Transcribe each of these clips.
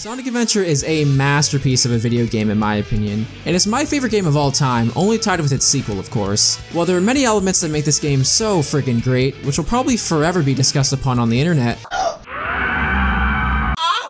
Sonic Adventure is a masterpiece of a video game in my opinion, and it's my favorite game of all time, only tied with its sequel of course. While there are many elements that make this game so friggin' great, which will probably forever be discussed upon on the internet,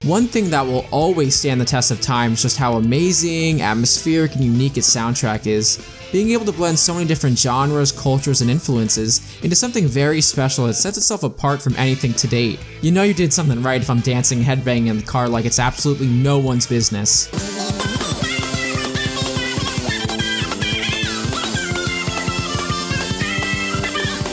one thing that will always stand the test of time is just how amazing, atmospheric, and unique its soundtrack is. Being able to blend so many different genres, cultures, and influences into something very special that sets itself apart from anything to date. You know you did something right if I'm dancing and headbanging in the car like it's absolutely no one's business.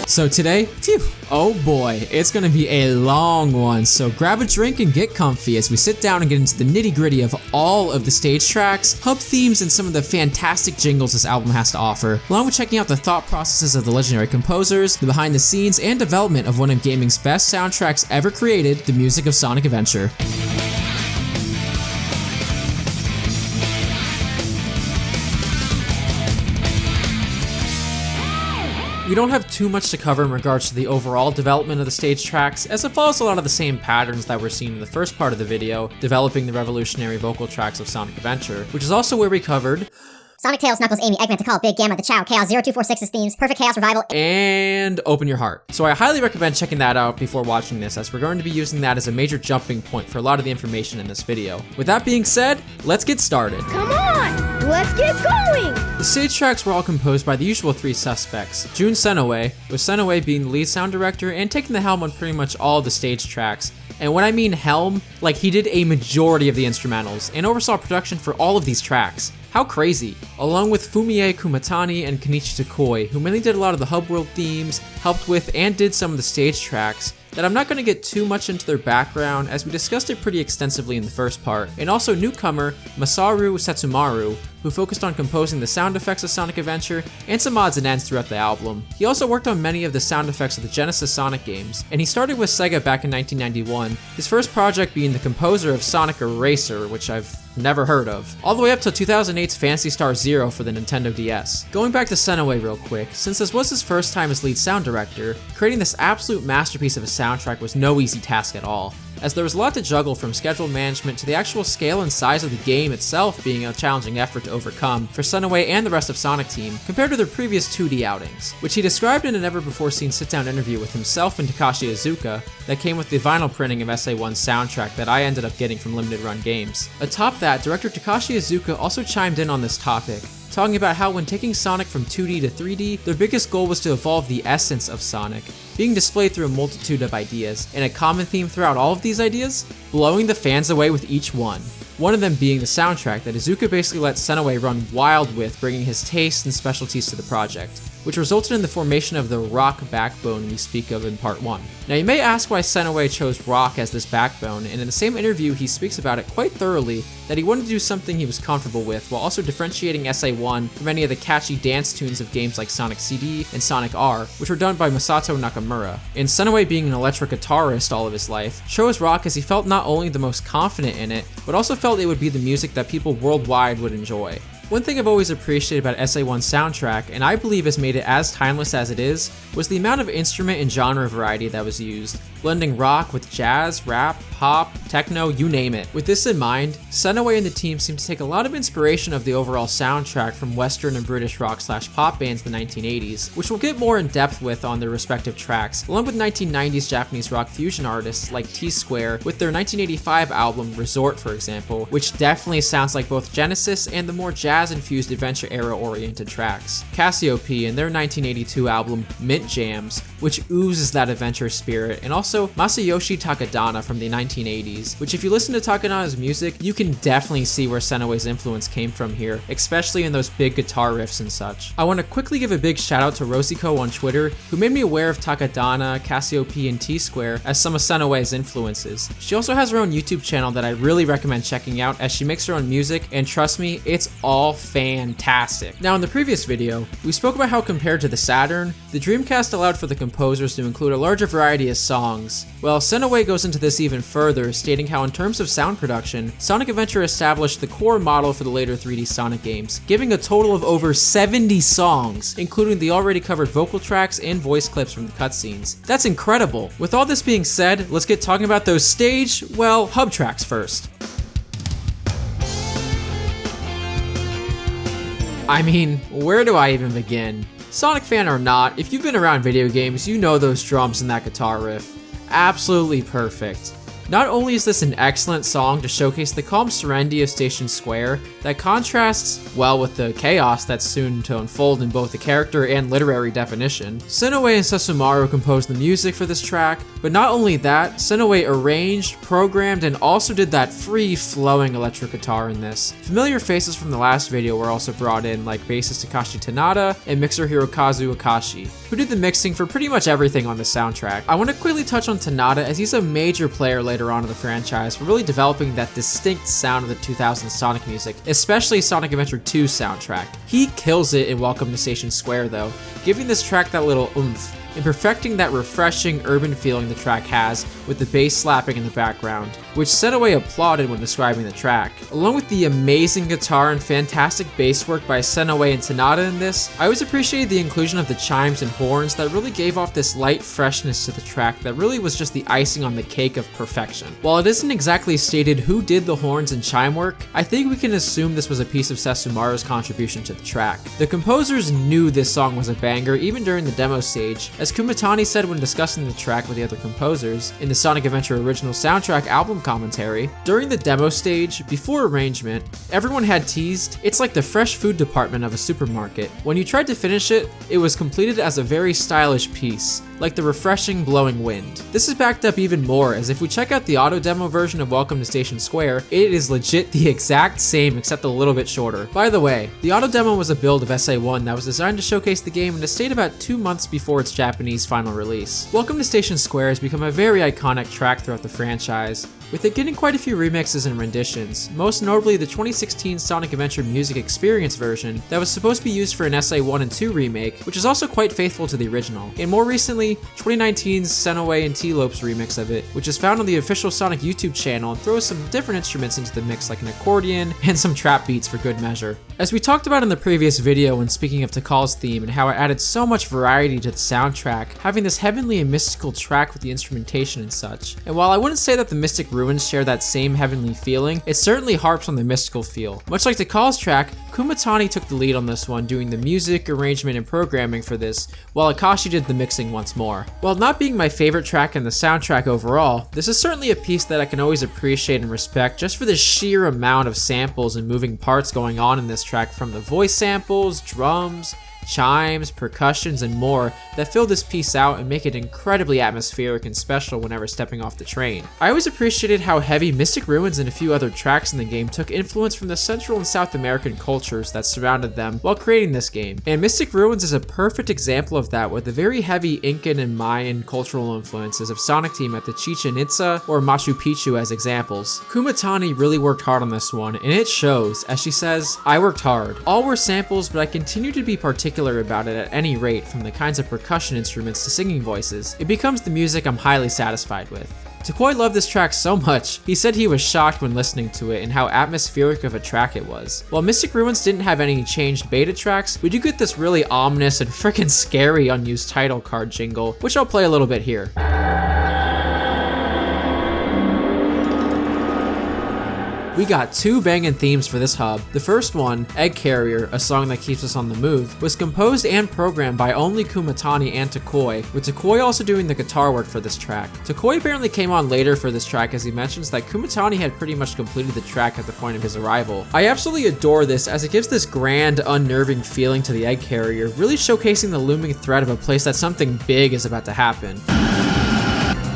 So today, phew, oh boy, it's gonna be a long one, so grab a drink and get comfy as we sit down and get into the nitty gritty of all of the stage tracks, hub themes, and some of the fantastic jingles this album has to offer, along with checking out the thought processes of the legendary composers, the behind the scenes, and development of one of gaming's best soundtracks ever created, the music of Sonic Adventure. We don't have too much to cover in regards to the overall development of the stage tracks, as it follows a lot of the same patterns that were seen in the first part of the video, developing the revolutionary vocal tracks of Sonic Adventure, which is also where we covered Sonic, Tails, Knuckles, Amy, Eggman, Tikal, Big Gamma, The Chow, Chaos, 0246's themes, Perfect Chaos Revival, and Open Your Heart. So I highly recommend checking that out before watching this, as we're going to be using that as a major jumping point for a lot of the information in this video. With that being said, let's get started. Come on, let's get going! The stage tracks were all composed by the usual three suspects. Jun Senoue, with Senoue being the lead sound director and taking the helm on pretty much all the stage tracks. And when I mean helm, like he did a majority of the instrumentals and oversaw production for all of these tracks. How crazy! Along with Fumie Kumatani and Kenichi Takoi, who mainly did a lot of the hub world themes, helped with and did some of the stage tracks, that I'm not going to get too much into their background as we discussed it pretty extensively in the first part, and also newcomer Masaru Setsumaru, who focused on composing the sound effects of Sonic Adventure and some odds and ends throughout the album. He also worked on many of the sound effects of the Genesis Sonic games, and he started with Sega back in 1991, his first project being the composer of Sonic Eraser, which I've never heard of, all the way up to 2008's Phantasy Star Zero for the Nintendo DS. Going back to Senoue real quick, since this was his first time as lead sound director, creating this absolute masterpiece of a soundtrack was no easy task at all, as there was a lot to juggle from schedule management to the actual scale and size of the game itself being a challenging effort to overcome for Senoue and the rest of Sonic Team compared to their previous 2D outings, which he described in a never-before-seen sit-down interview with himself and Takashi Iizuka that came with the vinyl printing of SA1's soundtrack that I ended up getting from Limited Run Games. Atop that, director Takashi Iizuka also chimed in on this topic, talking about how when taking Sonic from 2D to 3D, their biggest goal was to evolve the essence of Sonic, being displayed through a multitude of ideas, and a common theme throughout all of these ideas? Blowing the fans away with each one. One of them being the soundtrack that Iizuka basically let Senoue run wild with, bringing his tastes and specialties to the project, which resulted in the formation of the rock backbone we speak of in part 1. Now you may ask why Senoue chose rock as this backbone, and in the same interview he speaks about it quite thoroughly, that he wanted to do something he was comfortable with while also differentiating SA1 from any of the catchy dance tunes of games like Sonic CD and Sonic R, which were done by Masato Nakamura. And Senoue, being an electric guitarist all of his life, chose rock as he felt not only the most confident in it, but also felt it would be the music that people worldwide would enjoy. One thing I've always appreciated about SA1's soundtrack, and I believe has made it as timeless as it is, was the amount of instrument and genre variety that was used, blending rock with jazz, rap, pop, techno, you name it. With this in mind, Senoue and the team seem to take a lot of inspiration of the overall soundtrack from Western and British rock/pop bands in the 1980s, which we'll get more in depth with on their respective tracks, along with 1990s Japanese rock fusion artists like T-Square with their 1985 album Resort, for example, which definitely sounds like both Genesis and the more jazz-infused adventure era-oriented tracks. Cassiope and their 1982 album Mint Jams, which oozes that adventure spirit, and also Masayoshi Takadana from the 1980s, which if you listen to Takadana's music, you can definitely see where Senoue's influence came from here, especially in those big guitar riffs and such. I want to quickly give a big shout out to Rosiko on Twitter, who made me aware of Takadana, Cassiope, and T-Square as some of Senoue's influences. She also has her own YouTube channel that I really recommend checking out, as she makes her own music, and trust me, it's all fantastic. Now in the previous video, we spoke about how compared to the Saturn, the Dreamcast allowed for the composers to include a larger variety of songs. Well, Senoue goes into this even further, stating how in terms of sound production, Sonic Adventure established the core model for the later 3D Sonic games, giving a total of over 70 songs, including the already covered vocal tracks and voice clips from the cutscenes. That's incredible. With all this being said, let's get talking about those hub tracks first. I mean, where do I even begin? Sonic fan or not, if you've been around video games, you know those drums and that guitar riff. Absolutely perfect. Not only is this an excellent song to showcase the calm serenity of Station Square that contrasts well with the chaos that's soon to unfold in both the character and literary definition. Senoue and Susumaru composed the music for this track, but not only that, Senoue arranged, programmed, and also did that free-flowing electric guitar in this. Familiar faces from the last video were also brought in, like bassist Takashi Tanada and mixer Hirokazu Akashi, who did the mixing for pretty much everything on the soundtrack. I want to quickly touch on Tanada as he's a major player later on in the franchise for really developing that distinct sound of the 2000s Sonic music, especially Sonic Adventure 2 soundtrack. He kills it in Welcome to Station Square though, giving this track that little oomph and perfecting that refreshing urban feeling the track has with the bass slapping in the background, which Senoue applauded when describing the track. Along with the amazing guitar and fantastic bass work by Senoue and Tanada in this, I always appreciated the inclusion of the chimes and horns that really gave off this light freshness to the track that really was just the icing on the cake of perfection. While it isn't exactly stated who did the horns and chime work, I think we can assume this was a piece of Susumaru's contribution to the track. The composers knew this song was a banger even during the demo stage, as Kumatani said when discussing the track with the other composers in the Sonic Adventure original soundtrack album commentary. During the demo stage, before arrangement, everyone had teased, "It's like the fresh food department of a supermarket." When you tried to finish it, it was completed as a very stylish piece, like the refreshing blowing wind. This is backed up even more, as if we check out the auto demo version of Welcome to Station Square, it is legit the exact same except a little bit shorter. By the way, the auto demo was a build of SA1 that was designed to showcase the game and it stayed about 2 months before its Japanese final release. Welcome to Station Square has become a very iconic track throughout the franchise, with it getting quite a few remixes and renditions, most notably the 2016 Sonic Adventure Music Experience version that was supposed to be used for an SA1 and 2 remake, which is also quite faithful to the original. And more recently, 2019's Senoue and T-Lopes remix of it, which is found on the official Sonic YouTube channel and throws some different instruments into the mix like an accordion and some trap beats for good measure. As we talked about in the previous video when speaking of Tikal's theme and how it added so much variety to the soundtrack, having this heavenly and mystical track with the instrumentation and such. And while I wouldn't say that the Mystic Ruins share that same heavenly feeling, it certainly harps on the mystical feel. Much like Tikal's track, Kumatani took the lead on this one, doing the music, arrangement, and programming for this, while Akashi did the mixing once more. While not being my favorite track in the soundtrack overall, this is certainly a piece that I can always appreciate and respect just for the sheer amount of samples and moving parts going on in this track, from the voice samples, drums, chimes, percussions, and more that fill this piece out and make it incredibly atmospheric and special whenever stepping off the train. I always appreciated how heavy Mystic Ruins and a few other tracks in the game took influence from the Central and South American cultures that surrounded them while creating this game. And Mystic Ruins is a perfect example of that, with the very heavy Incan and Mayan cultural influences of Sonic Team at the Chichen Itza or Machu Picchu as examples. Kumatani really worked hard on this one, and it shows, as she says, "I worked hard. All were samples, but I continue to be particular about it at any rate, from the kinds of percussion instruments to singing voices. It becomes the music I'm highly satisfied with." Takoi loved this track so much, he said he was shocked when listening to it and how atmospheric of a track it was. While Mystic Ruins didn't have any changed beta tracks, we do get this really ominous and freaking scary unused title card jingle, which I'll play a little bit here. We got 2 banging themes for this hub. The first one, Egg Carrier, a song that keeps us on the move, was composed and programmed by only Kumatani and Takoi, with Takoi also doing the guitar work for this track. Takoi apparently came on later for this track, as he mentions that Kumatani had pretty much completed the track at the point of his arrival. I absolutely adore this, as it gives this grand, unnerving feeling to the Egg Carrier, really showcasing the looming threat of a place that something big is about to happen.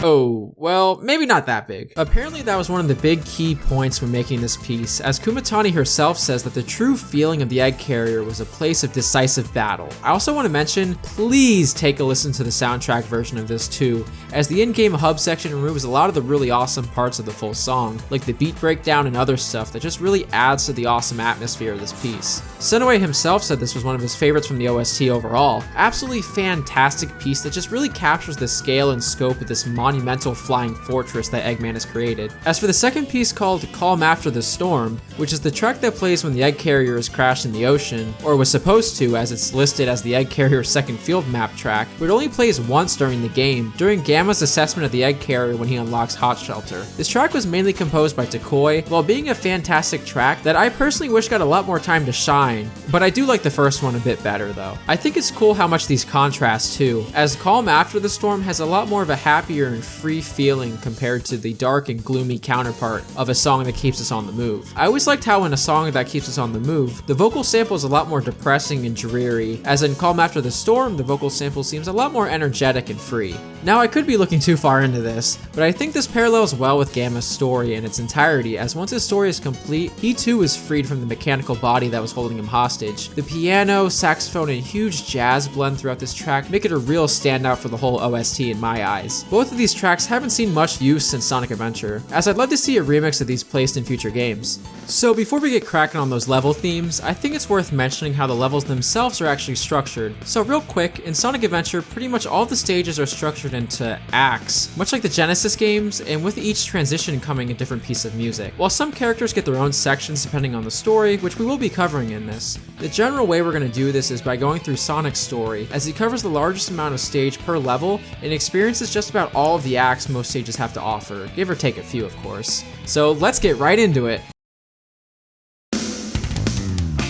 Oh, well, maybe not that big. Apparently that was one of the big key points when making this piece, as Kumatani herself says that the true feeling of the Egg Carrier was a place of decisive battle. I also want to mention, please take a listen to the soundtrack version of this too, as the in-game hub section removes a lot of the really awesome parts of the full song, like the beat breakdown and other stuff that just really adds to the awesome atmosphere of this piece. Senoue himself said this was one of his favorites from the OST overall. Absolutely fantastic piece that just really captures the scale and scope of this monumental monumental flying fortress that Eggman has created. As for the second piece called Calm After the Storm, which is the track that plays when the egg carrier is crashed in the ocean, or was supposed to as it's listed as the egg carrier's second field map track, but it only plays once during the game, during Gamma's assessment of the egg carrier when he unlocks Hot Shelter. This track was mainly composed by Takoi, while being a fantastic track that I personally wish got a lot more time to shine, but I do like the first one a bit better though. I think it's cool how much these contrast too, as Calm After the Storm has a lot more of a happier and free feeling compared to the dark and gloomy counterpart of a song that keeps us on the move. I always liked how in a song that keeps us on the move, the vocal sample is a lot more depressing and dreary, as in Calm After the Storm, the vocal sample seems a lot more energetic and free. Now I could be looking too far into this, but I think this parallels well with Gamma's story in its entirety, as once his story is complete, he too is freed from the mechanical body that was holding him hostage. The piano, saxophone, and huge jazz blend throughout this track make it a real standout for the whole OST in my eyes. Both of these tracks haven't seen much use since Sonic Adventure, as I'd love to see a remix of these placed in future games. So before we get cracking on those level themes, I think it's worth mentioning how the levels themselves are actually structured. So real quick, in Sonic Adventure, pretty much all the stages are structured into acts, much like the Genesis games, and with each transition coming a different piece of music. While some characters get their own sections depending on the story, which we will be covering in this, the general way we're going to do this is by going through Sonic's story, as he covers the largest amount of stage per level and experiences just about all of the acts most stages have to offer, give or take a few of course. So let's get right into it.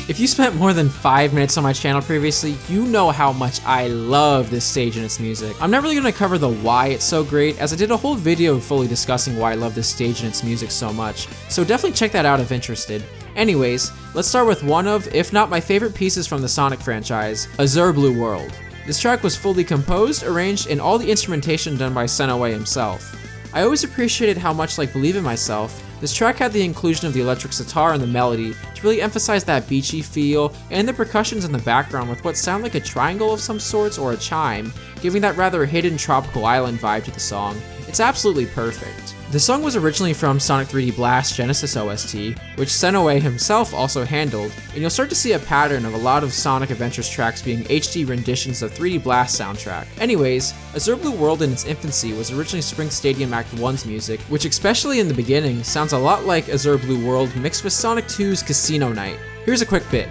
If you spent more than 5 minutes on my channel previously, you know how much I love this stage and its music. I'm not really going to cover the why it's so great, as I did a whole video fully discussing why I love this stage and its music so much, so definitely check that out if interested. Anyways, let's start with one of, if not my favorite pieces from the Sonic franchise, Azure Blue World. This track was fully composed, arranged, and all the instrumentation done by Senoue himself. I always appreciated how much like Believe in Myself, this track had the inclusion of the electric sitar and the melody to really emphasize that beachy feel, and the percussions in the background with what sound like a triangle of some sorts or a chime, giving that rather hidden tropical island vibe to the song. It's absolutely perfect. The song was originally from Sonic 3D Blast Genesis OST, which Senoue himself also handled, and you'll start to see a pattern of a lot of Sonic Adventures tracks being HD renditions of 3D Blast soundtrack. Anyways, Azure Blue World in its infancy was originally Spring Stadium Act 1's music, which especially in the beginning sounds a lot like Azure Blue World mixed with Sonic 2's Casino Night. Here's a quick bit.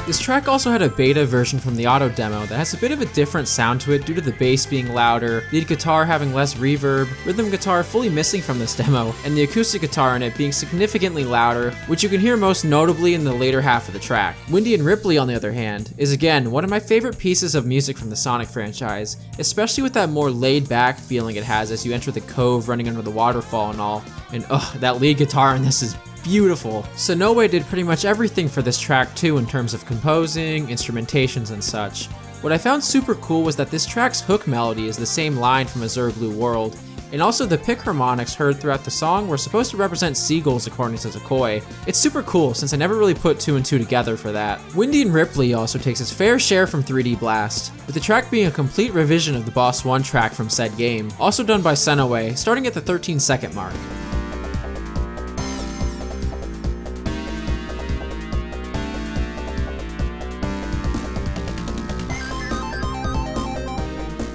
This track also had a beta version from the auto demo that has a bit of a different sound to it due to the bass being louder, lead guitar having less reverb, rhythm guitar fully missing from this demo, and the acoustic guitar in it being significantly louder, which you can hear most notably in the later half of the track. Windy and Ripley, on the other hand, is again one of my favorite pieces of music from the Sonic franchise, especially with that more laid-back feeling it has as you enter the cove running under the waterfall and all, and that lead guitar in this is beautiful. Senoue did pretty much everything for this track too in terms of composing, instrumentations, and such. What I found super cool was that this track's hook melody is the same line from Azure Blue World, and also the pick harmonics heard throughout the song were supposed to represent seagulls according to Takoi. It's super cool since I never really put two and two together for that. Windy and Ripley also takes its fair share from 3D Blast, with the track being a complete revision of the Boss 1 track from said game, also done by Senoue, starting at the 13-second mark.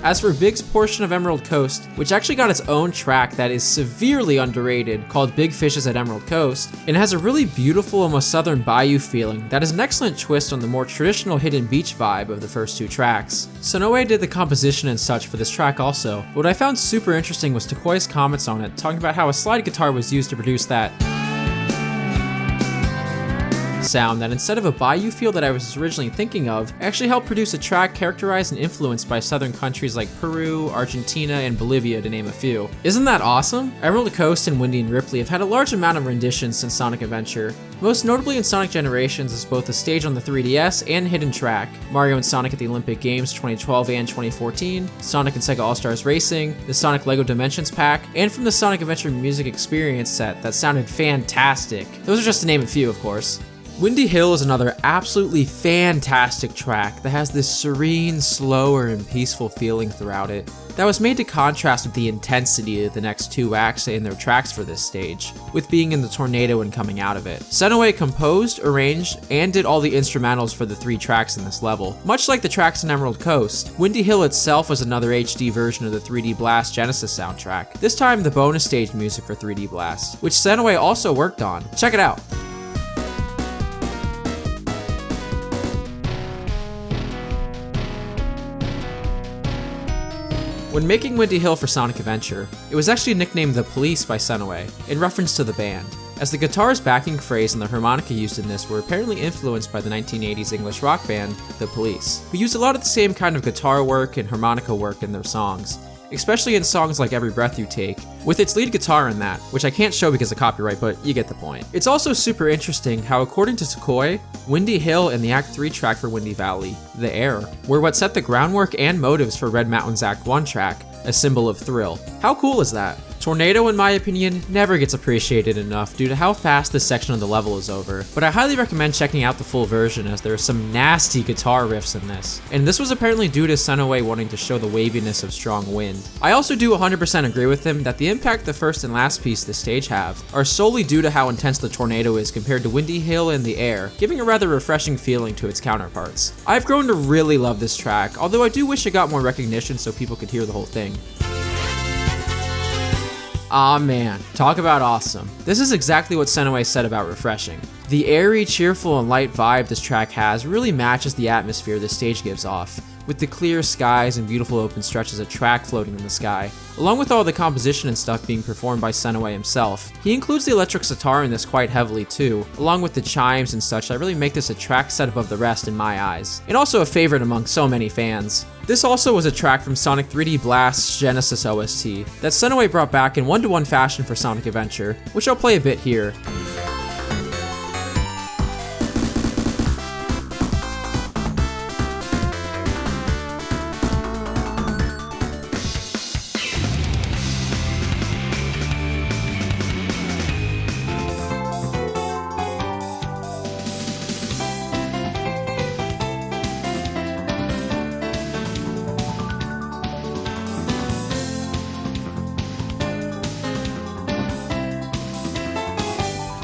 As for Big's portion of Emerald Coast, which actually got its own track that is severely underrated called Big Fishes at Emerald Coast, and has a really beautiful, almost southern bayou feeling that is an excellent twist on the more traditional hidden beach vibe of the first two tracks. Senoue did the composition and such for this track also. What I found super interesting was Takoi's comments on it, talking about how a slide guitar was used to produce that sound that instead of a bayou feel that I was originally thinking of, actually helped produce a track characterized and influenced by southern countries like Peru, Argentina, and Bolivia to name a few. Isn't that awesome? Emerald Coast and Windy and Ripley have had a large amount of renditions since Sonic Adventure, most notably in Sonic Generations as both a stage on the 3DS and hidden track, Mario and Sonic at the Olympic Games 2012 and 2014, Sonic and Sega All-Stars Racing, the Sonic LEGO Dimensions pack, and from the Sonic Adventure Music Experience set that sounded fantastic. Those are just to name a few, of course. Windy Hill is another absolutely fantastic track that has this serene, slower, and peaceful feeling throughout it that was made to contrast with the intensity of the next two acts in their tracks for this stage, with being in the tornado and coming out of it. Senoue composed, arranged, and did all the instrumentals for the 3 tracks in this level. Much like the tracks in Emerald Coast, Windy Hill itself was another HD version of the 3D Blast Genesis soundtrack, this time the bonus stage music for 3D Blast, which Senoue also worked on. Check it out! When making Windy Hill for Sonic Adventure, it was actually nicknamed The Police by Senoue, in reference to the band, as the guitar's backing phrase and the harmonica used in this were apparently influenced by the 1980s English rock band, The Police, who used a lot of the same kind of guitar work and harmonica work in their songs, especially in songs like Every Breath You Take, with its lead guitar in that, which I can't show because of copyright, but you get the point. It's also super interesting how, according to Tokoi, Windy Hill and the Act 3 track for Windy Valley, The Air, were what set the groundwork and motives for Red Mountain's Act 1 track, A Symbol of Thrill. How cool is that? Tornado, in my opinion, never gets appreciated enough due to how fast this section of the level is over, but I highly recommend checking out the full version as there are some nasty guitar riffs in this, and this was apparently due to Senoue wanting to show the waviness of strong wind. I also do 100% agree with him that the impact the first and last piece this stage have are solely due to how intense the tornado is compared to Windy Hill and The Air, giving a rather refreshing feeling to its counterparts. I've grown to really love this track, although I do wish it got more recognition so people could hear the whole thing. Aw man, talk about awesome. This is exactly what Senoue said about refreshing. The airy, cheerful, and light vibe this track has really matches the atmosphere this stage gives off, with the clear skies and beautiful open stretches of track floating in the sky, along with all the composition and stuff being performed by Senoue himself. He includes the electric sitar in this quite heavily too, along with the chimes and such that really make this a track set above the rest in my eyes, and also a favorite among so many fans. This also was a track from Sonic 3D Blast's Genesis OST that Senoue brought back in one-to-one fashion for Sonic Adventure, which I'll play a bit here.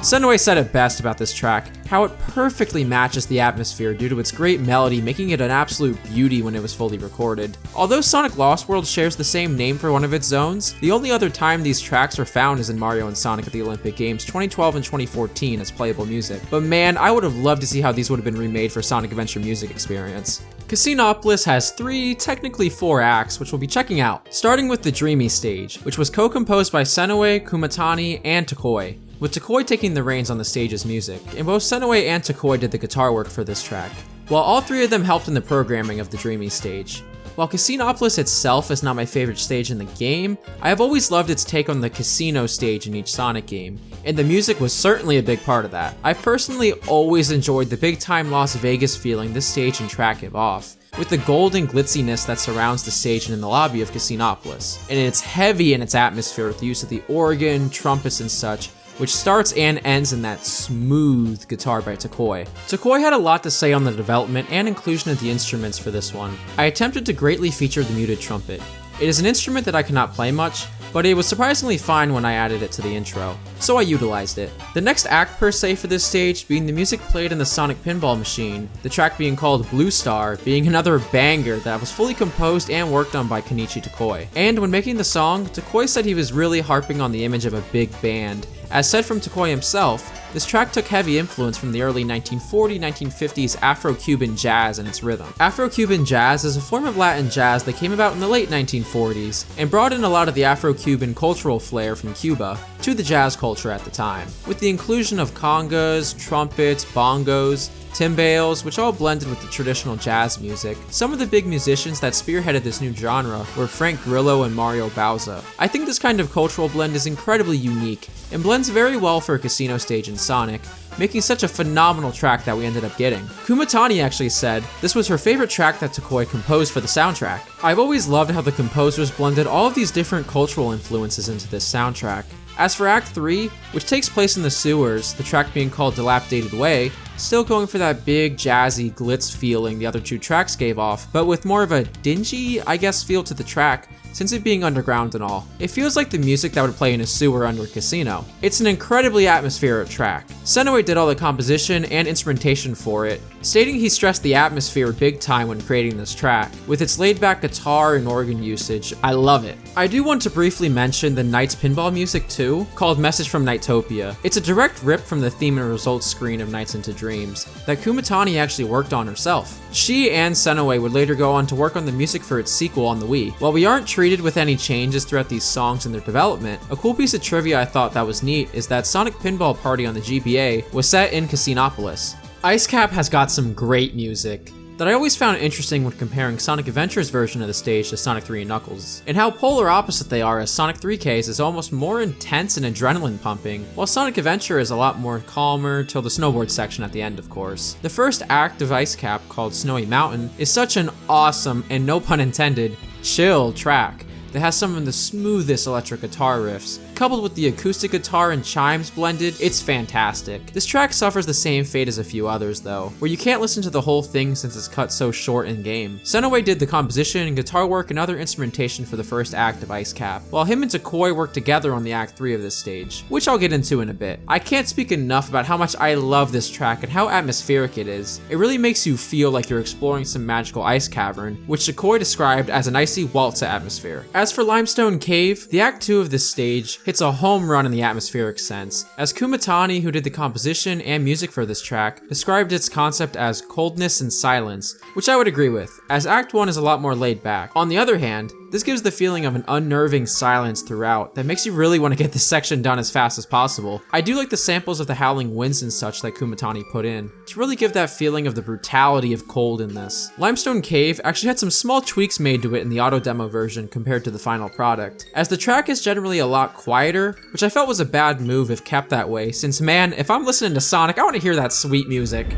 Senoue said it best about this track, how it perfectly matches the atmosphere due to its great melody, making it an absolute beauty when it was fully recorded. Although Sonic Lost World shares the same name for one of its zones, the only other time these tracks are found is in Mario and Sonic at the Olympic Games 2012 and 2014 as playable music. But man, I would have loved to see how these would have been remade for Sonic Adventure Music Experience. Casinopolis has 3, technically 4 acts, which we'll be checking out, starting with the Dreamy stage, which was co-composed by Senoue, Kumatani, and Tokoi, with Tokoi taking the reins on the stage's music, and both Senoue and Tokoi did the guitar work for this track, while all 3 of them helped in the programming of the Dreamy stage. While Casinopolis itself is not my favorite stage in the game, I have always loved its take on the casino stage in each Sonic game, and the music was certainly a big part of that. I've personally always enjoyed the big-time Las Vegas feeling this stage and track give off, with the gold and glitziness that surrounds the stage and in the lobby of Casinopolis, and it's heavy in its atmosphere with the use of the organ, trumpets, and such, which starts and ends in that smooth guitar by Tokoi. Tokoi had a lot to say on the development and inclusion of the instruments for this one. I attempted to greatly feature the muted trumpet. It is an instrument that I cannot play much, but it was surprisingly fine when I added it to the intro, so I utilized it. The next act per se for this stage being the music played in the Sonic Pinball Machine, the track being called Blue Star being another banger that was fully composed and worked on by Kenichi Tokoi. And when making the song, Tokoi said he was really harping on the image of a big band. As said from Tokoi himself, this track took heavy influence from the early 1940-1950s Afro-Cuban jazz and its rhythm. Afro-Cuban jazz is a form of Latin jazz that came about in the late 1940s and brought in a lot of the Afro-Cuban cultural flair from Cuba to the jazz culture at the time, with the inclusion of congas, trumpets, bongos, timbales, which all blended with the traditional jazz music. Some of the big musicians that spearheaded this new genre were Frank Grillo and Mario Bauza. I think this kind of cultural blend is incredibly unique and blends very well for a casino stage in Sonic, making such a phenomenal track that we ended up getting. Kumatani actually said this was her favorite track that Tokoi composed for the soundtrack. I've always loved how the composers blended all of these different cultural influences into this soundtrack. As for Act 3, which takes place in the sewers, the track being called Dilapidated Way, still going for that big jazzy glitz feeling the other two tracks gave off, but with more of a dingy, I guess, feel to the track, since it being underground and all. It feels like the music that would play in a sewer under a casino. It's an incredibly atmospheric track. Senoue did all the composition and instrumentation for it, stating he stressed the atmosphere big time when creating this track. With its laid-back guitar and organ usage, I love it. I do want to briefly mention the Knights pinball music too, called Message from Nightopia. It's a direct rip from the theme and results screen of Nights into Dreams that Kumatani actually worked on herself. She and Senoue would later go on to work on the music for its sequel on the Wii. While we aren't treated with any changes throughout these songs and their development, a cool piece of trivia I thought that was neat is that Sonic Pinball Party on the GBA was set in Casinopolis. Ice Cap has got some great music that I always found interesting when comparing Sonic Adventure's version of the stage to Sonic 3 and Knuckles, and how polar opposite they are, as Sonic 3K's is almost more intense and adrenaline pumping, while Sonic Adventure is a lot more calmer till the snowboard section at the end, of course. The first act of Ice Cap, called Snowy Mountain, is such an awesome, and no pun intended, chill track that has some of the smoothest electric guitar riffs. Coupled with the acoustic guitar and chimes blended, it's fantastic. This track suffers the same fate as a few others though, where you can't listen to the whole thing since it's cut so short in game. Senoue did the composition, guitar work, and other instrumentation for the first act of Ice Cap, while him and Takoi worked together on the act 3 of this stage, which I'll get into in a bit. I can't speak enough about how much I love this track and how atmospheric it is. It really makes you feel like you're exploring some magical ice cavern, which Takoi described as an icy waltz atmosphere. As for Limestone Cave, the act 2 of this stage hits a home run in the atmospheric sense, as Kumatani, who did the composition and music for this track, described its concept as coldness and silence, which I would agree with, as Act 1 is a lot more laid back. On the other hand, this gives the feeling of an unnerving silence throughout that makes you really want to get this section done as fast as possible. I do like the samples of the howling winds and such that Kumatani put in, to really give that feeling of the brutality of cold in this. Limestone Cave actually had some small tweaks made to it in the auto demo version compared to the final product, as the track is generally a lot quieter, which I felt was a bad move if kept that way, since man, if I'm listening to Sonic, I want to hear that sweet music.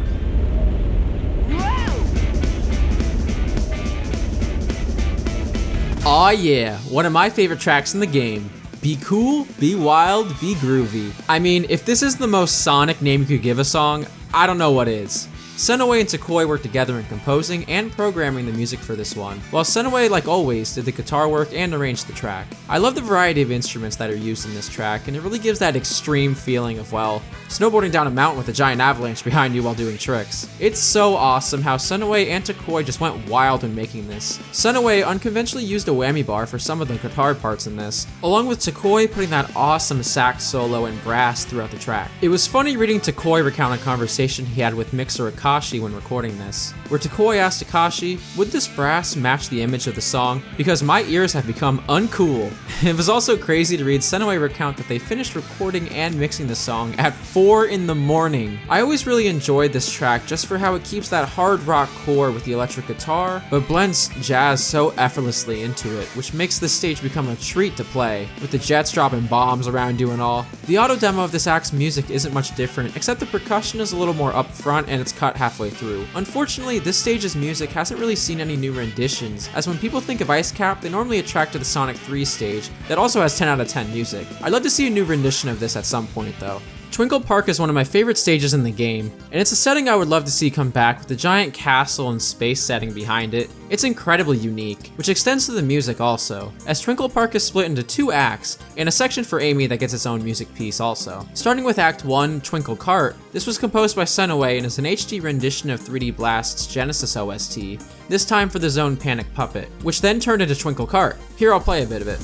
Aw yeah, one of my favorite tracks in the game. Be cool, be wild, be groovy. I mean, if this is the most Sonic name you could give a song, I don't know what is. Senoue and Takoi worked together in composing and programming the music for this one, while Senoue, like always, did the guitar work and arranged the track. I love the variety of instruments that are used in this track, and it really gives that extreme feeling of, well, snowboarding down a mountain with a giant avalanche behind you while doing tricks. It's so awesome how Senoue and Takoi just went wild when making this. Senoue unconventionally used a whammy bar for some of the guitar parts in this, along with Takoi putting that awesome sax solo and brass throughout the track. It was funny reading Takoi recount a conversation he had with mixer Akashi when recording this, where Takoi asked Akashi, would this brass match the image of the song? Because my ears have become uncool. It was also crazy to read Senoue recount that they finished recording and mixing the song at 4 in the morning. I always really enjoyed this track just for how it keeps that hard rock core with the electric guitar, but blends jazz so effortlessly into it, which makes this stage become a treat to play, with the jets dropping bombs around you and all. The auto demo of this act's music isn't much different, except the percussion is a little more up front and it's cut halfway through. Unfortunately, this stage's music hasn't really seen any new renditions, as when people think of Ice Cap, they normally attract to the Sonic 3 stage that also has 10 out of 10 music. I'd love to see a new rendition of this at some point though. Twinkle Park is one of my favorite stages in the game, and it's a setting I would love to see come back with the giant castle and space setting behind it. It's incredibly unique, which extends to the music also, as Twinkle Park is split into 2 acts, and a section for Amy that gets its own music piece also. Starting with Act 1, Twinkle Cart, this was composed by Senoue and is an HD rendition of 3D Blast's Genesis OST, this time for the Zone Panic Puppet, which then turned into Twinkle Cart. Here I'll play a bit of it.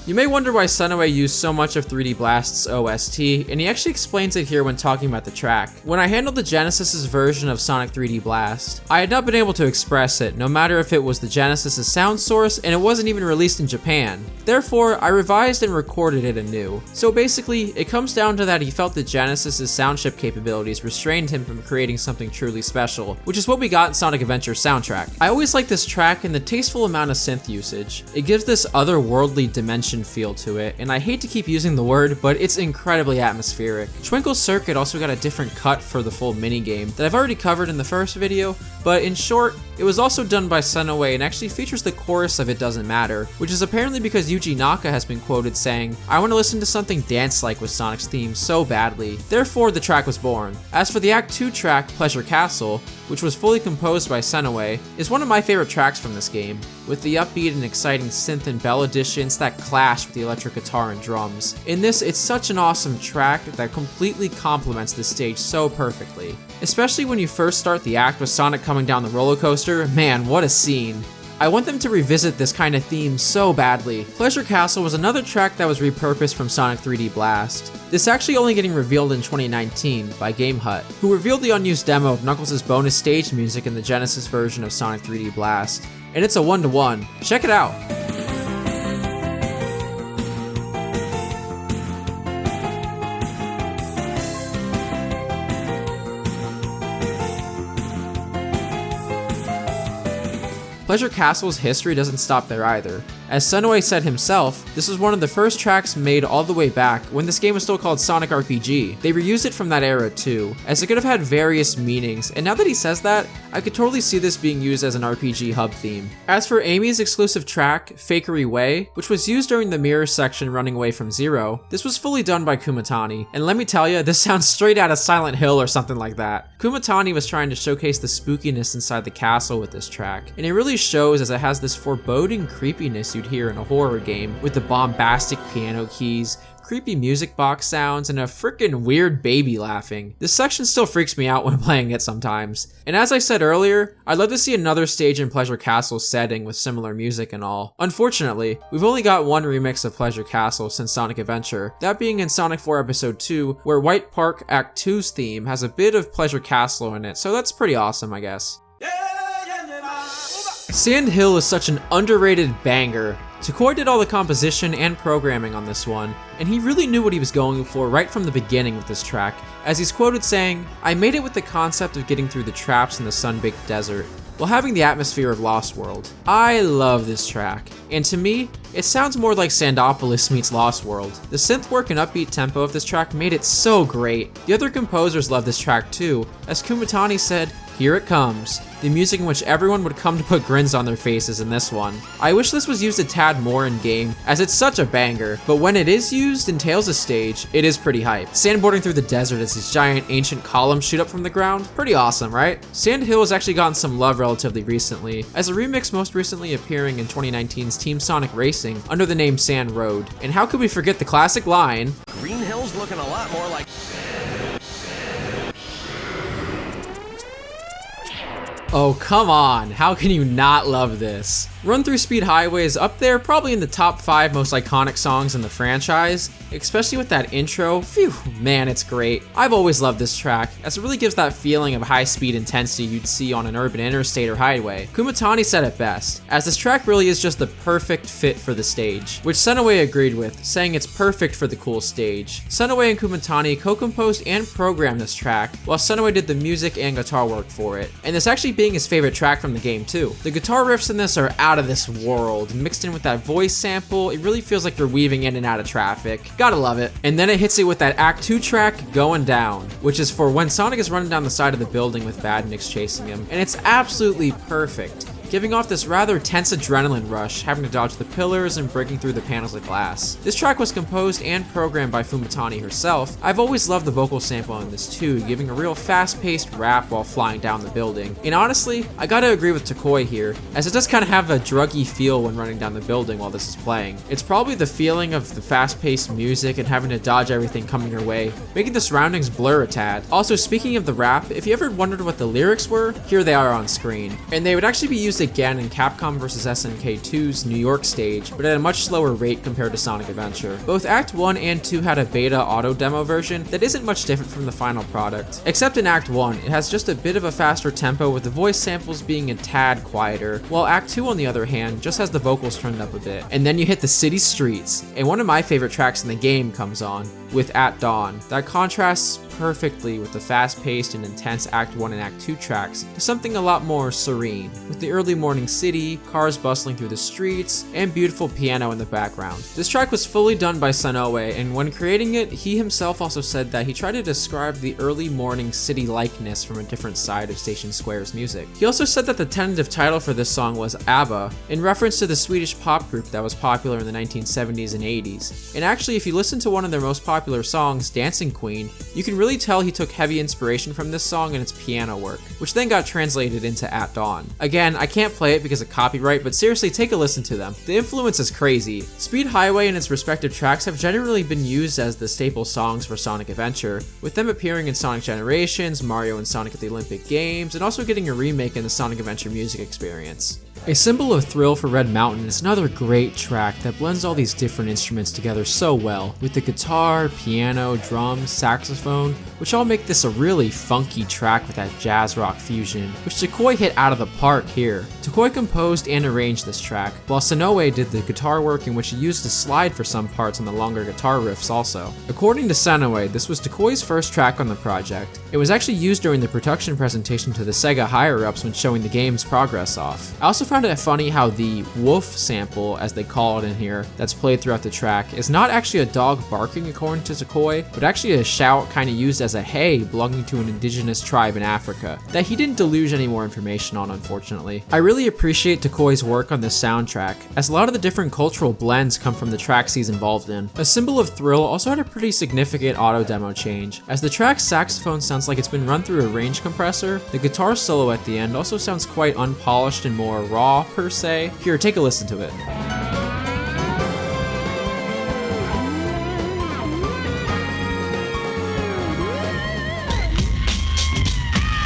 You may wonder why Senoue used so much of 3D Blast's OST, and he actually explains it here when talking about the track. When I handled the Genesis's version of Sonic 3D Blast, I had not been able to express it, no matter if it was the Genesis's sound source, and it wasn't even released in Japan. Therefore, I revised and recorded it anew. So basically, it comes down to that he felt that Genesis's sound chip capabilities restrained him from creating something truly special, which is what we got in Sonic Adventure's soundtrack. I always like this track and the tasteful amount of synth usage. It gives this otherworldly dimension dungeon feel to it, and I hate to keep using the word, but it's incredibly atmospheric. Twinkle Circuit also got a different cut for the full minigame that I've already covered in the first video, but in short, it was also done by Senoue and actually features the chorus of It Doesn't Matter, which is apparently because Yuji Naka has been quoted saying, "I want to listen to something dance-like with Sonic's theme so badly." Therefore, the track was born. As for the Act 2 track, Pleasure Castle, which was fully composed by Senoue, is one of my favorite tracks from this game, with the upbeat and exciting synth and bell additions that clash with the electric guitar and drums. In this, it's such an awesome track that completely complements the stage so perfectly. Especially when you first start the act with Sonic coming down the roller coaster, man, what a scene. I want them to revisit this kind of theme so badly. Pleasure Castle was another track that was repurposed from Sonic 3D Blast. This actually only getting revealed in 2019 by GameHut, who revealed the unused demo of Knuckles' bonus stage music in the Genesis version of Sonic 3D Blast. And it's a 1-to-1. Check it out. Pleasure Castle's history doesn't stop there either. As Senoue said himself, this was one of the first tracks made all the way back when this game was still called Sonic RPG. They reused it from that era too, as it could have had various meanings, and now that he says that, I could totally see this being used as an RPG hub theme. As for Amy's exclusive track, Fakery Way, which was used during the mirror section running away from Zero, this was fully done by Kumatani, and let me tell you, this sounds straight out of Silent Hill or something like that. Kumatani was trying to showcase the spookiness inside the castle with this track, and it really shows as it has this foreboding creepiness you'd hear in a horror game with the bombastic piano keys, creepy music box sounds, and a frickin' weird baby laughing. This section still freaks me out when playing it sometimes. And as I said earlier, I'd love to see another stage in Pleasure Castle setting with similar music and all. Unfortunately, we've only got one remix of Pleasure Castle since Sonic Adventure, that being in Sonic 4 Episode 2, where White Park Act 2's theme has a bit of Pleasure Castle in it, so that's pretty awesome, I guess. Sand Hill is such an underrated banger. Takoi did all the composition and programming on this one, and he really knew what he was going for right from the beginning with this track, as he's quoted saying, "I made it with the concept of getting through the traps in the sun-baked desert, while having the atmosphere of Lost World." I love this track, and to me, it sounds more like Sandopolis meets Lost World. The synth work and upbeat tempo of this track made it so great. The other composers love this track too, as Kumatani said, "Here it comes." The music in which everyone would come to put grins on their faces in this one. I wish this was used a tad more in game, as it's such a banger, but when it is used in Tails' stage, it is pretty hype. Sandboarding through the desert as these giant ancient columns shoot up from the ground, pretty awesome, right? Sand Hill has actually gotten some love relatively recently, as a remix most recently appearing in 2019's Team Sonic Racing under the name Sand Road. And how could we forget the classic line, Green Hill's looking a lot more like... oh, come on, how can you not love this? Run Through Speed Highway is up there, probably in the top 5 most iconic songs in the franchise, especially with that intro. Phew, man, it's great. I've always loved this track, as it really gives that feeling of high-speed intensity you'd see on an urban interstate or highway. Kumatani said it best, as this track really is just the perfect fit for the stage, which Senoue agreed with, saying it's perfect for the cool stage. Senoue and Kumatani co-composed and programmed this track, while Senoue did the music and guitar work for it, and this actually being his favorite track from the game too. The guitar riffs in this are out of this world, mixed in with that voice sample. It really feels like you're weaving in and out of traffic. Gotta love it. And then it hits it with that Act 2 track, Going Down, which is for when Sonic is running down the side of the building with Badniks chasing him, and it's absolutely perfect, giving off this rather tense adrenaline rush, having to dodge the pillars and breaking through the panels of glass. This track was composed and programmed by Kumatani herself. I've always loved the vocal sample on this too, giving a real fast-paced rap while flying down the building. And honestly, I gotta agree with Takoi here, as it does kind of have a druggy feel when running down the building while this is playing. It's probably the feeling of the fast-paced music and having to dodge everything coming your way, making the surroundings blur a tad. Also, speaking of the rap, if you ever wondered what the lyrics were, here they are on screen. And they would actually be used again in Capcom vs SNK 2's New York stage, but at a much slower rate compared to Sonic Adventure. Both Act 1 and 2 had a beta auto demo version that isn't much different from the final product, except in Act 1, it has just a bit of a faster tempo with the voice samples being a tad quieter, while Act 2 on the other hand just has the vocals turned up a bit. And then you hit the city streets, and one of my favorite tracks in the game comes on. with At Dawn that contrasts perfectly with the fast-paced and intense Act 1 and Act 2 tracks to something a lot more serene, with the early morning city, cars bustling through the streets, and beautiful piano in the background. This track was fully done by Senoue, and when creating it, he himself also said that he tried to describe the early morning city likeness from a different side of Station Square's music. He also said that the tentative title for this song was ABBA, in reference to the Swedish pop group that was popular in the 1970s and 80s. And actually, if you listen to one of their most popular songs, Dancing Queen, you can really tell he took heavy inspiration from this song and its piano work, which then got translated into At Dawn. Again, I can't play it because of copyright, but seriously, take a listen to them. The influence is crazy. Speed Highway and its respective tracks have generally been used as the staple songs for Sonic Adventure, with them appearing in Sonic Generations, Mario and Sonic at the Olympic Games, and also getting a remake in the Sonic Adventure music experience. A Symbol of Thrill for Red Mountain is another great track that blends all these different instruments together so well, with the guitar, piano, drums, saxophone, which all make this a really funky track with that jazz rock fusion, which Tokoi hit out of the park here. Tokoi composed and arranged this track, while Senoue did the guitar work in which he used a slide for some parts on the longer guitar riffs also. According to Senoue, this was Tokoi's first track on the project. It was actually used during the production presentation to the Sega higher-ups when showing the game's progress off. I also found it funny how the woof sample, as they call it in here, that's played throughout the track, is not actually a dog barking according to Tokoi, but actually a shout kind of used as a hey belonging to an indigenous tribe in Africa, that he didn't deluge any more information on, unfortunately. I really appreciate Tokoi's work on this soundtrack, as a lot of the different cultural blends come from the tracks he's involved in. A Symbol of Thrill also had a pretty significant auto demo change, as the track's saxophone sounds like it's been run through a range compressor. The guitar solo at the end also sounds quite unpolished and more raw per se. Here, take a listen to it.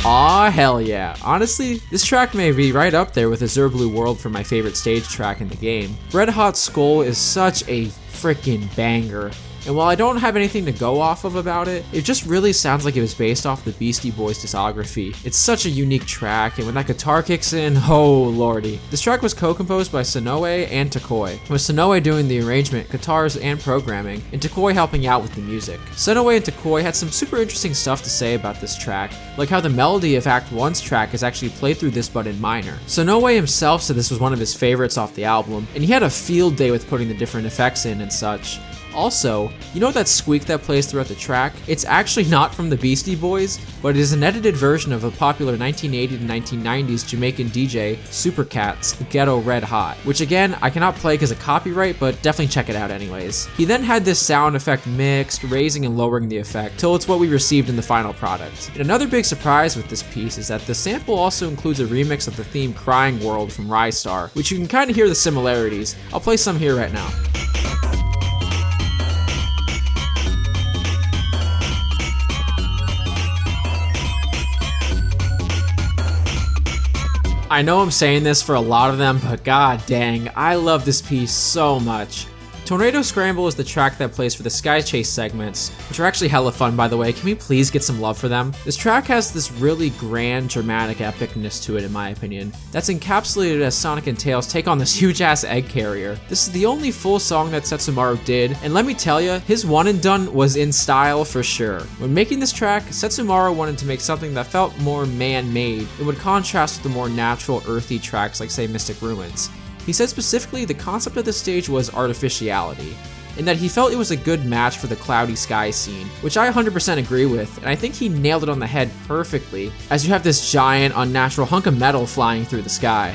Aw, hell yeah. Honestly, this track may be right up there with Azure Blue World for my favorite stage track in the game. Red Hot Skull is such a freaking banger. And while I don't have anything to go off of about it, it just really sounds like it was based off the Beastie Boys discography. It's such a unique track, and when that guitar kicks in, oh lordy. This track was co-composed by Senoue and Tokoi, with Senoue doing the arrangement, guitars, and programming, and Tokoi helping out with the music. Senoue and Tokoi had some super interesting stuff to say about this track, like how the melody of Act 1's track is actually played through this but in minor. Senoue himself said this was one of his favorites off the album, and he had a field day with putting the different effects in and such. Also, you know that squeak that plays throughout the track? It's actually not from the Beastie Boys, but it is an edited version of a popular 1980 to 1990s Jamaican DJ, Supercat's Ghetto Red Hot, which again, I cannot play because of copyright, but definitely check it out anyways. He then had this sound effect mixed, raising and lowering the effect, till it's what we received in the final product. And another big surprise with this piece is that the sample also includes a remix of the theme Crying World from Rystar, which you can kind of hear the similarities. I'll play some here right now. I know I'm saying this for a lot of them, but god dang, I love this piece so much. Tornado Scramble is the track that plays for the Sky Chase segments, which are actually hella fun by the way. Can we please get some love for them? This track has this really grand, dramatic epicness to it in my opinion, that's encapsulated as Sonic and Tails take on this huge ass egg carrier. This is the only full song that Setsumaru did, and let me tell ya, his one and done was in style for sure. When making this track, Setsumaru wanted to make something that felt more man-made and would contrast with the more natural, earthy tracks like say Mystic Ruins. He said specifically the concept of the stage was artificiality, and that he felt it was a good match for the cloudy sky scene, which I 100% agree with, and I think he nailed it on the head perfectly, as you have this giant, unnatural hunk of metal flying through the sky.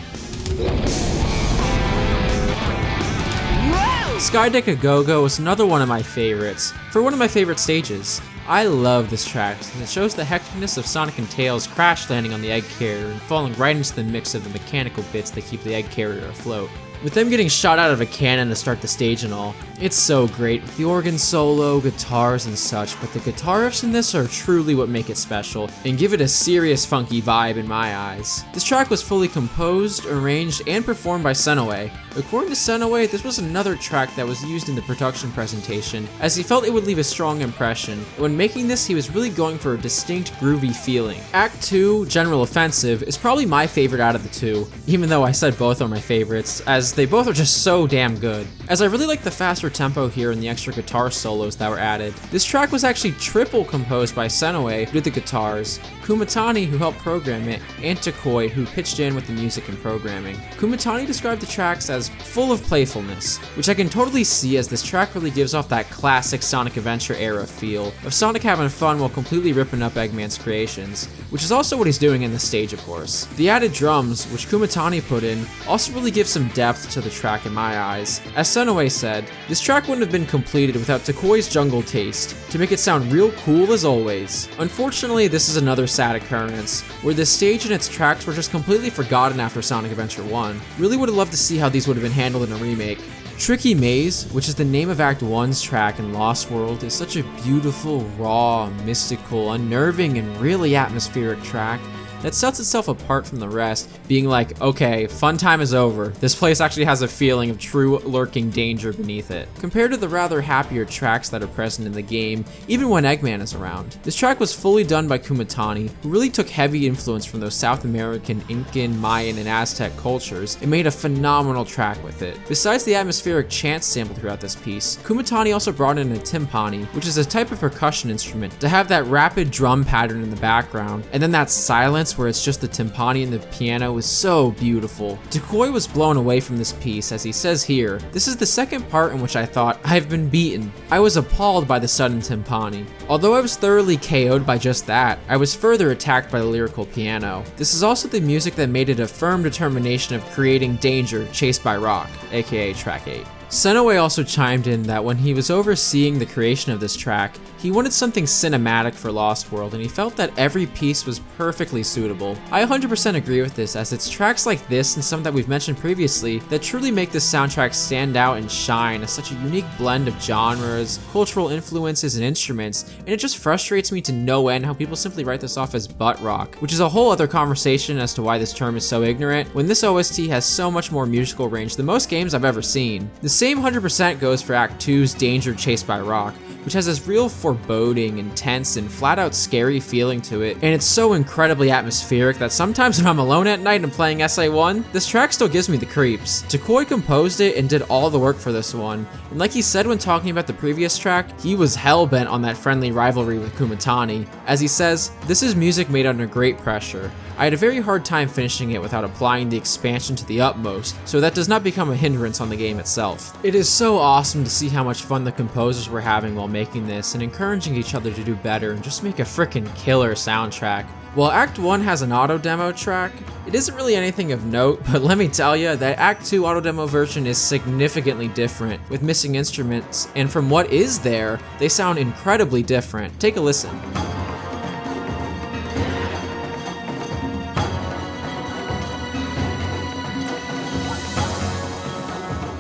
Skydeck A Go-Go is another one of my favorites, for one of my favorite stages. I love this track, and it shows the hecticness of Sonic and Tails crash landing on the egg carrier and falling right into the mix of the mechanical bits that keep the egg carrier afloat. With them getting shot out of a cannon to start the stage and all. It's so great, with the organ solo, guitars and such, but the guitar riffs in this are truly what make it special, and give it a serious funky vibe in my eyes. This track was fully composed, arranged, and performed by Senoue. According to Senoue, this was another track that was used in the production presentation, as he felt it would leave a strong impression. When making this, he was really going for a distinct groovy feeling. Act 2, General Offensive, is probably my favorite out of the two, even though I said both are my favorites, as because they both are just so damn good. As I really like the faster tempo here and the extra guitar solos that were added. This track was actually triple composed by Senoue, who did the guitars, Kumatani, who helped program it, and Takoi, who pitched in with the music and programming. Kumatani described the tracks as full of playfulness, which I can totally see as this track really gives off that classic Sonic Adventure era feel of Sonic having fun while completely ripping up Eggman's creations, which is also what he's doing in this stage, of course. The added drums, which Kumatani put in, also really give some depth to the track in my eyes. As Senoue said, this track wouldn't have been completed without Takoi's jungle taste, to make it sound real cool as always. Unfortunately, this is another sad occurrence, where this stage and its tracks were just completely forgotten after Sonic Adventure 1. Really would have loved to see how these would have been handled in a remake. Tricky Maze, which is the name of Act 1's track in Lost World, is such a beautiful, raw, mystical, unnerving, and really atmospheric track that sets itself apart from the rest, being like, okay, fun time is over. This place actually has a feeling of true lurking danger beneath it. Compared to the rather happier tracks that are present in the game, even when Eggman is around. This track was fully done by Kumatani, who really took heavy influence from those South American, Incan, Mayan, and Aztec cultures, and made a phenomenal track with it. Besides the atmospheric chants sampled throughout this piece, Kumatani also brought in a timpani, which is a type of percussion instrument, to have that rapid drum pattern in the background, and then that silence where it's just the timpani and the piano is so beautiful. Takoi was blown away from this piece, as he says here, "This is the second part in which I thought, I've been beaten. I was appalled by the sudden timpani. Although I was thoroughly KO'd by just that, I was further attacked by the lyrical piano. This is also the music that made it a firm determination of creating danger chased by rock," aka track 8. Senoue also chimed in that when he was overseeing the creation of this track, he wanted something cinematic for Lost World, and he felt that every piece was perfectly suitable. I 100% agree with this, as it's tracks like this and some that we've mentioned previously that truly make this soundtrack stand out and shine as such a unique blend of genres, cultural influences, and instruments, and it just frustrates me to no end how people simply write this off as butt rock, which is a whole other conversation as to why this term is so ignorant, when this OST has so much more musical range than most games I've ever seen. The same 100% goes for Act 2's Danger Chased by Rock, which has this real foreboding, intense, and flat-out scary feeling to it, and it's so incredibly atmospheric that sometimes when I'm alone at night and playing SA1, this track still gives me the creeps. Takoi composed it and did all the work for this one, and like he said when talking about the previous track, he was hell-bent on that friendly rivalry with Kumatani. As he says, "This is music made under great pressure. I had a very hard time finishing it without applying the expansion to the utmost, so that does not become a hindrance on the game itself." It is so awesome to see how much fun the composers were having while making this and encouraging each other to do better and just make a freaking killer soundtrack. While Act 1 has an auto demo track, it isn't really anything of note, but let me tell you that Act 2 auto demo version is significantly different, with missing instruments, and from what is there, they sound incredibly different. Take a listen.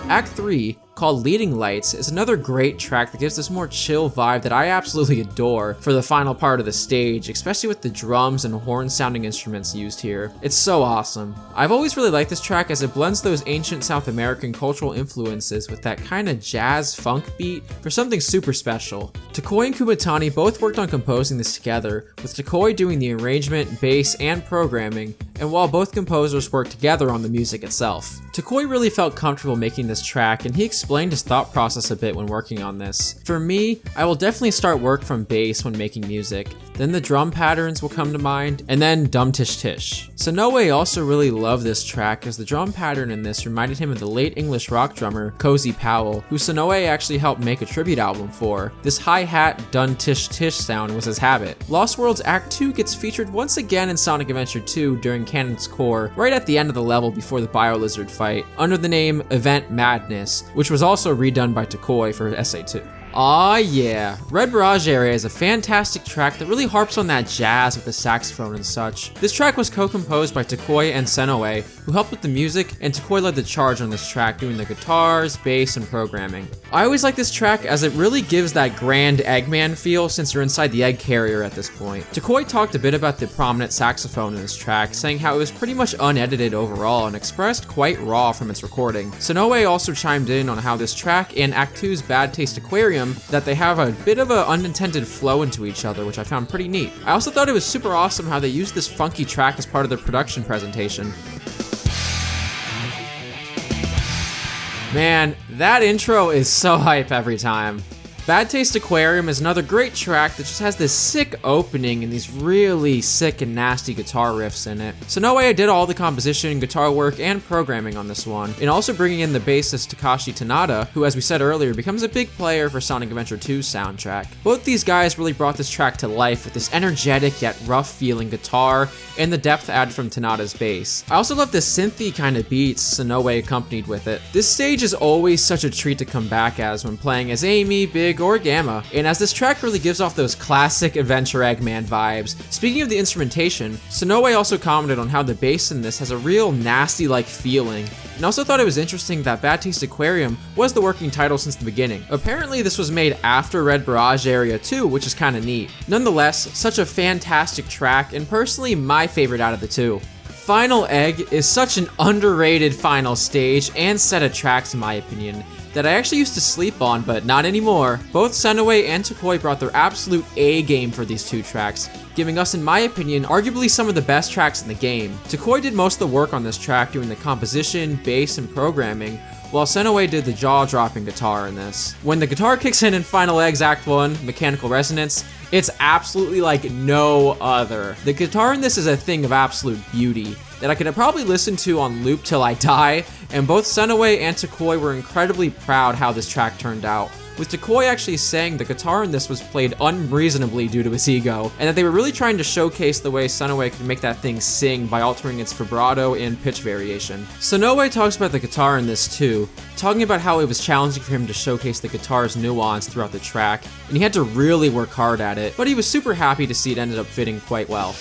Act 3, called Leading Lights, is another great track that gives this more chill vibe that I absolutely adore for the final part of the stage, especially with the drums and horn sounding instruments used here. It's so awesome. I've always really liked this track as it blends those ancient South American cultural influences with that kind of jazz funk beat for something super special. Takoi and Kumatani both worked on composing this together, with Takoi doing the arrangement, bass, and programming, and while both composers worked together on the music itself. Takoi really felt comfortable making this track, and he explained his thought process a bit when working on this. For me, I will definitely start work from bass when making music, then the drum patterns will come to mind, and then dum tish tish. Senoue also really loved this track as the drum pattern in this reminded him of the late English rock drummer Cozy Powell, who Senoue actually helped make a tribute album for. This hi-hat dun tish tish sound was his habit. Lost World's Act 2 gets featured once again in Sonic Adventure 2 during Canon's Core, right at the end of the level before the Bio-Lizard fight, under the name Event Madness, which was also redone by Takoi for SA2. Aw yeah, Red Barrage Area is a fantastic track that really harps on that jazz with the saxophone and such. This track was co-composed by Takoi and Senoue, who helped with the music, and Takoi led the charge on this track, doing the guitars, bass, and programming. I always like this track as it really gives that grand Eggman feel since you're inside the egg carrier at this point. Takoi talked a bit about the prominent saxophone in this track, saying how it was pretty much unedited overall and expressed quite raw from its recording. Senoue also chimed in on how this track and Act 2's Bad Taste Aquarium that they have a bit of an unintended flow into each other, which I found pretty neat. I also thought it was super awesome how they used this funky track as part of their production presentation. Man, that intro is so hype every time. Bad Taste Aquarium is another great track that just has this sick opening and these really sick and nasty guitar riffs in it. Senoue did all the composition, guitar work, and programming on this one, and also bringing in the bassist Takashi Tanada, who, as we said earlier, becomes a big player for Sonic Adventure 2's soundtrack. Both these guys really brought this track to life with this energetic yet rough feeling guitar and the depth added from Tanada's bass. I also love the synthy kind of beats Senoue accompanied with it. This stage is always such a treat to come back as when playing as Amy, Big, or Gamma, and as this track really gives off those classic Adventure Eggman vibes. Speaking of the instrumentation, Senoue also commented on how the bass in this has a real nasty-like feeling, and also thought it was interesting that Bad Taste Aquarium was the working title since the beginning. Apparently this was made after Red Barrage Area 2, which is kinda neat. Nonetheless, such a fantastic track, and personally my favorite out of the two. Final Egg is such an underrated final stage and set of tracks in my opinion, that I actually used to sleep on, but not anymore. Both Senoue and Tokoi brought their absolute A game for these two tracks, giving us, in my opinion, arguably some of the best tracks in the game. Tokoi did most of the work on this track doing the composition, bass, and programming, while Senoue did the jaw-dropping guitar in this. When the guitar kicks in Final Eggs Act 1, Mechanical Resonance, it's absolutely like no other. The guitar in this is a thing of absolute beauty that I could probably listen to on loop till I die, and both Senoue and Tokoi were incredibly proud how this track turned out, with Tokoi actually saying the guitar in this was played unreasonably due to his ego, and that they were really trying to showcase the way Senoue could make that thing sing by altering its vibrato and pitch variation. Senoue talks about the guitar in this too, talking about how it was challenging for him to showcase the guitar's nuance throughout the track, and he had to really work hard at it, but he was super happy to see it ended up fitting quite well.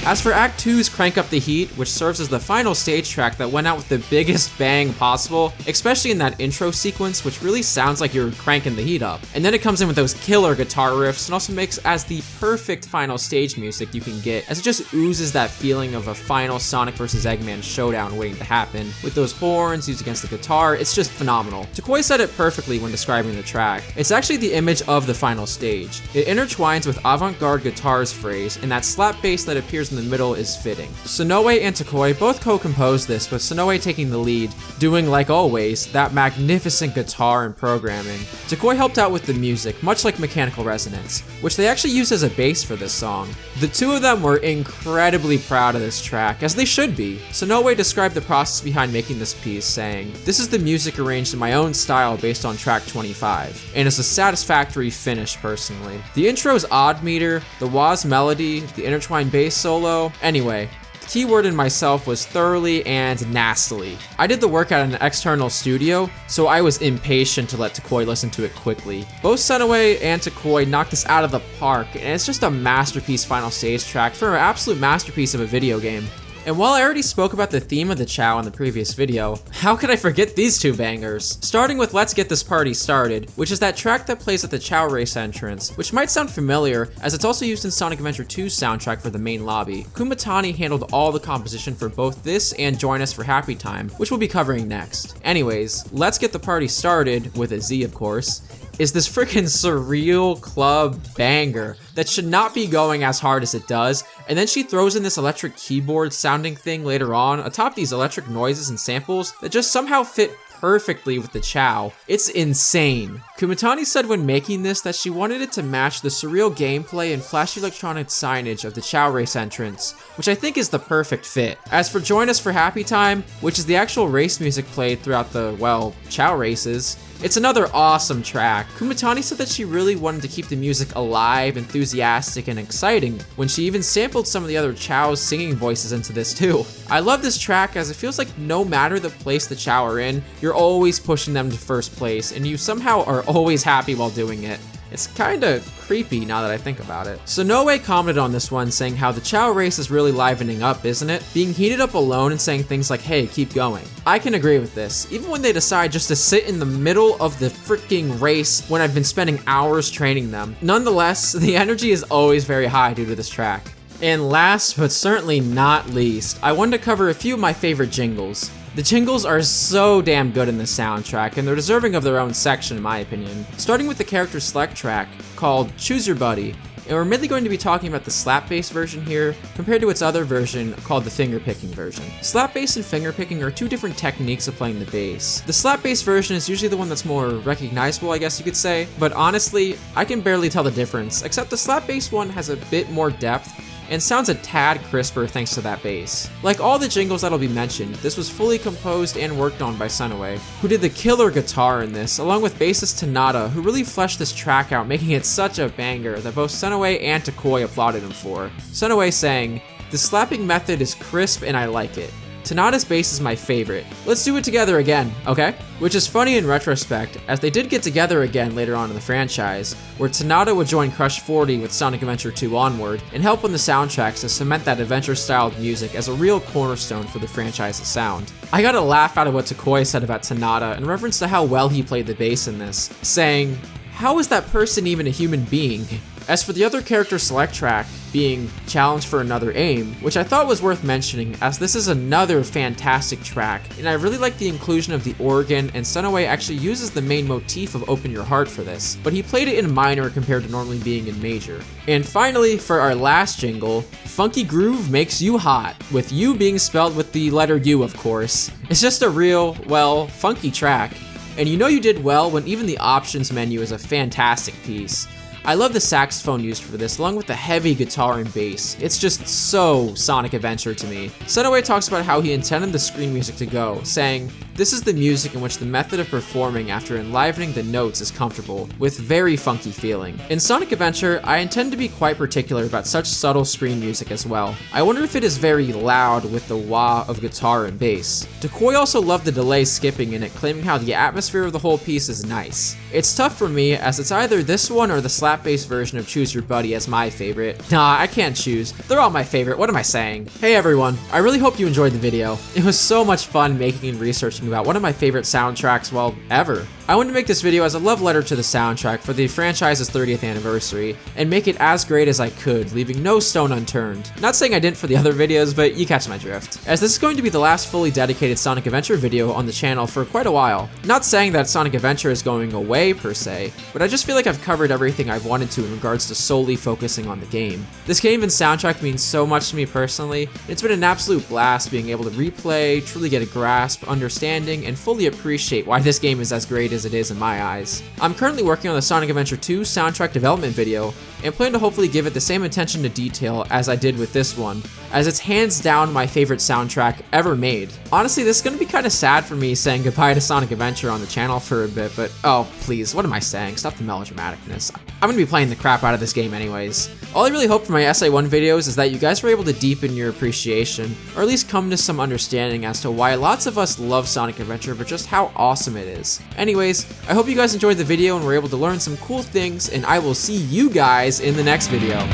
As for Act 2's Crank Up the Heat, which serves as the final stage track that went out with the biggest bang possible, especially in that intro sequence, which really sounds like you're cranking the heat up. And then it comes in with those killer guitar riffs and also makes as the perfect final stage music you can get, as it just oozes that feeling of a final Sonic vs. Eggman showdown waiting to happen. With those horns used against the guitar, it's just phenomenal. Tokoi said it perfectly when describing the track. It's actually the image of the final stage. It intertwines with avant-garde guitars phrase, and that slap bass that appears in the middle is fitting. Senoue and Tokoi both co-composed this, with Senoue taking the lead, doing, like always, that magnificent guitar and programming. Tokoi helped out with the music, much like Mechanical Resonance, which they actually used as a bass for this song. The two of them were incredibly proud of this track, as they should be. Senoue described the process behind making this piece, saying, "This is the music arranged in my own style based on track 25, and it's a satisfactory finish personally. The intro's odd meter, the wah's melody, the intertwined bass solo, anyway, the key word in myself was thoroughly and nastily. I did the work at an external studio, so I was impatient to let Tokoi listen to it quickly. Both Senoue and Tokoi knocked this out of the park, and it's just a masterpiece final stage track for an absolute masterpiece of a video game. And while I already spoke about the theme of the Chow in the previous video, how could I forget these two bangers? Starting with Let's Get This Party Started, which is that track that plays at the Chow race entrance, which might sound familiar as it's also used in Sonic Adventure 2's soundtrack for the main lobby. Kumatani handled all the composition for both this and Join Us for Happy Time, which we'll be covering next. Anyways, Let's Get the Party Started, with a Z of course, is this freaking surreal club banger that should not be going as hard as it does, and then she throws in this electric keyboard sounding thing later on atop these electric noises and samples that just somehow fit perfectly with the Chow. It's insane. Kumatani said when making this that she wanted it to match the surreal gameplay and flashy electronic signage of the Chow race entrance, which I think is the perfect fit. As for Join Us for Happy Time, which is the actual race music played throughout the, well, Chow races, it's another awesome track. Kumatani said that she really wanted to keep the music alive, enthusiastic, and exciting, when she even sampled some of the other Chow's singing voices into this too. I love this track as it feels like no matter the place the Chow are in, you're always pushing them to first place, and you somehow are always happy while doing it. It's kinda creepy now that I think about it. Senoue commented on this one saying how the Chow race is really livening up, isn't it? Being heated up alone and saying things like, hey, keep going. I can agree with this, even when they decide just to sit in the middle of the freaking race when I've been spending hours training them. Nonetheless, the energy is always very high due to this track. And last, but certainly not least, I wanted to cover a few of my favorite jingles. The jingles are so damn good in this soundtrack, and they're deserving of their own section in my opinion. Starting with the character select track, called Choose Your Buddy. and we're mainly going to be talking about the slap bass version here compared to its other version called the finger picking version. Slap bass and finger picking are two different techniques of playing the bass. The slap bass version is usually the one that's more recognizable, I guess you could say, but honestly, I can barely tell the difference, except the slap bass one has a bit more depth and sounds a tad crisper thanks to that bass. Like all the jingles that'll be mentioned, this was fully composed and worked on by Senoue, who did the killer guitar in this, along with bassist Tanada, who really fleshed this track out, making it such a banger that both Senoue and Takoi applauded him for. Senoue saying, "The slapping method is crisp and I like it. Tanada's bass is my favorite. Let's do it together again, okay?" Which is funny in retrospect, as they did get together again later on in the franchise, where Tanada would join Crush 40 with Sonic Adventure 2 onward, and help on the soundtracks to cement that adventure-styled music as a real cornerstone for the franchise's sound. I got a laugh out of what Takoi said about Tanada in reference to how well he played the bass in this, saying, "How is that person even a human being?" As for the other character select track, being Challenge for Another Aim, which I thought was worth mentioning as this is another fantastic track, and I really like the inclusion of the organ, and Senoue actually uses the main motif of Open Your Heart for this, but he played it in minor compared to normally being in major. And finally, for our last jingle, Funky Groove Makes You Hot, with U being spelled with the letter U of course. It's just a real, well, funky track, and you know you did well when even the options menu is a fantastic piece. I love the saxophone used for this, along with the heavy guitar and bass. It's just so Sonic Adventure to me. Senoue talks about how he intended the screen music to go, saying, "This is the music in which the method of performing after enlivening the notes is comfortable, with very funky feeling." In Sonic Adventure, I intend to be quite particular about such subtle screen music as well. I wonder if it is very loud with the wah of guitar and bass. Takoi also loved the delay skipping in it, claiming how the atmosphere of the whole piece is nice. It's tough for me, as it's either this one or the slap bass version of Choose Your Buddy as my favorite. Nah, I can't choose. They're all my favorite, what am I saying? Hey everyone, I really hope you enjoyed the video. It was so much fun making and researching about one of my favorite soundtracks, well, ever. I wanted to make this video as a love letter to the soundtrack for the franchise's 30th anniversary, and make it as great as I could, leaving no stone unturned. Not saying I didn't for the other videos, but you catch my drift. As this is going to be the last fully dedicated Sonic Adventure video on the channel for quite a while. Not saying that Sonic Adventure is going away per se, but I just feel like I've covered everything I've wanted to in regards to solely focusing on the game. This game and soundtrack means so much to me personally, and it's been an absolute blast being able to replay, truly get a grasp, understanding, and fully appreciate why this game is as great as it is in my eyes. I'm currently working on the Sonic Adventure 2 soundtrack development video, and plan to hopefully give it the same attention to detail as I did with this one, as it's hands down my favorite soundtrack ever made. Honestly, this is gonna be kinda sad for me saying goodbye to Sonic Adventure on the channel for a bit, but oh, please, what am I saying? Stop the melodramaticness. I'm gonna be playing the crap out of this game anyways. All I really hope for my SA1 videos is that you guys were able to deepen your appreciation, or at least come to some understanding as to why lots of us love Sonic Adventure, but just how awesome it is. Anyways, I hope you guys enjoyed the video and were able to learn some cool things, and I will see you guys in the next video.